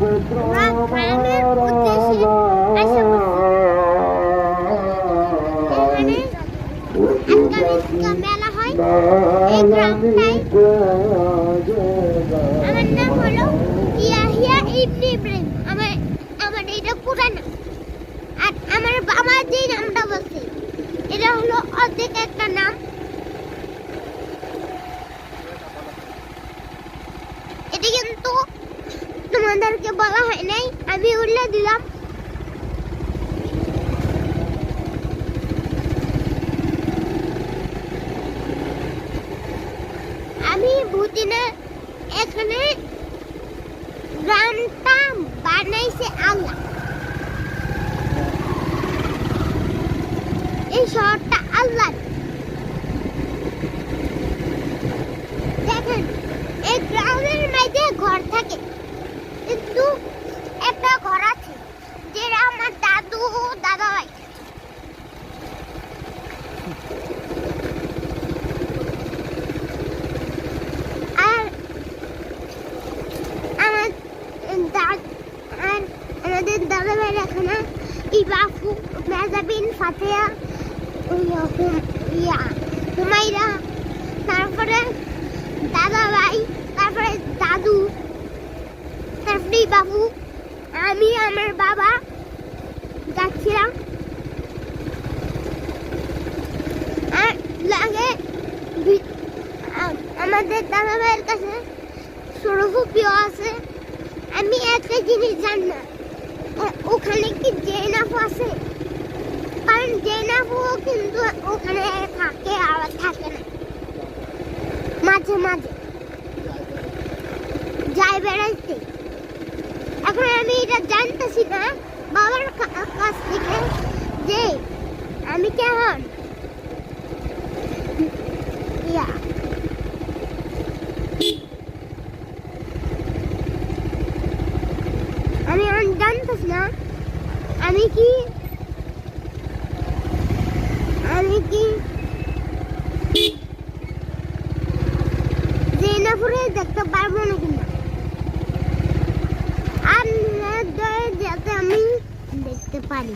গ্রামের উদ্দেশ্যে আসা এখানে মেলা হয়। এই গ্রামটাই আমার নাম হলো ইয়াহিয়া ইবনে ইব্রাহিম। আমার এটা পুরা নাম। আর আমার যে নামটা বলছে এটা হলো অর্ধেক একটা নাম। এটা কিন্তু তোমাদেরকে বলা হয় নাই, আমি উল্লেখ দিলাম। আমি ভুটিনা এখানে গ্রামটা বানাইছে আল্লাহ। এই শহরটা আল্লাহ। দেখেন এই গ্রামের মধ্যে ঘর থাকে, কিন্তু একটা ঘর আছে যেটা আমার দাদু দাদা ভাই। আর আমাদের দাদা ভাইয়ের এখানে ইবাফু মেজাবিন ফাতেহা হুমাইরা, তারপরে দাদা ভাই, তারপরে দাদু, তারপরে বাবু, আমি আমার বাবা যাচ্ছিলাম। আর লাগে আমাদের দাদা ভাইয়ের কাছে সরফুপিও আছে। আমি একটা জিনিস জানি না, ওখানে কি জেনাফু আছে? কারণ জেনাফু কিন্তু ওখানে থাকে আবার থাকে না, মাঝে মাঝে যাই বেড়াইতে। এখন আমি এটা জানতেছি না বাবার কাছ থেকে যে আমি কেমন আমি জানতেছি না আমি কি জেনাপুরে দেখতে পারবো না কিনা, আর যাতে আমি দেখতে পারি।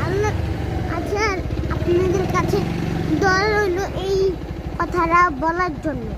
আল্লাহ আচ্ছা, আপনাদের কাছে দোয়া রইল এই কথাটা বলার জন্য।